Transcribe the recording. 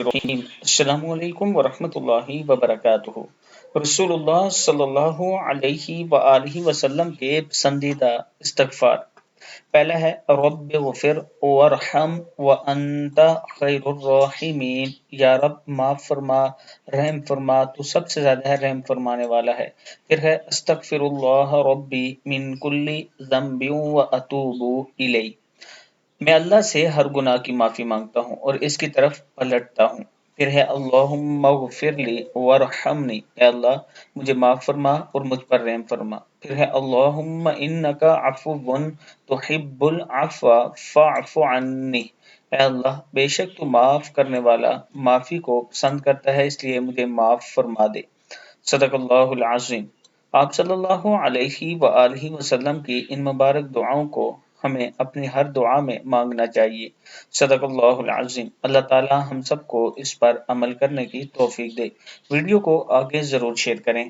الرحیم السلام علیکم ورحمۃ اللہ وبرکاتہ۔ رسول اللہ صلی اللہ علیہ وآلہ وسلم کے پسندیدہ استغفار، پہلا ہے رب اغفر وارحم وانت خیر الراحمین، یا رب معاف فرما، رحم فرما، تو سب سے زیادہ ہے رحم فرمانے والا ہے۔ پھر ہے استغفر اللہ ربی من کل ذنب واتوب الیہ، میں اللہ سے ہر گناہ کی معافی مانگتا ہوں اور اس کی طرف پلٹتا ہوں۔ پھر ہے اللہم اغفر لی وارحمنی، اے اللہ مجھے معاف فرما اور مجھ پر رحم فرما۔ پھر ہے اللہم انک عفو تحب العفو فاعف عنی، اے اللہ بے شک تو معاف کرنے والا معافی کو پسند کرتا ہے، اس لیے مجھے معاف فرما دے۔ صدق اللہ العظیم۔ آپ صلی اللہ علیہ وآلہ وسلم کی ان مبارک دعاؤں کو ہمیں اپنی ہر دعا میں مانگنا چاہیے۔ صدق اللہ العظیم۔ اللہ تعالی ہم سب کو اس پر عمل کرنے کی توفیق دے۔ ویڈیو کو آگے ضرور شیئر کریں۔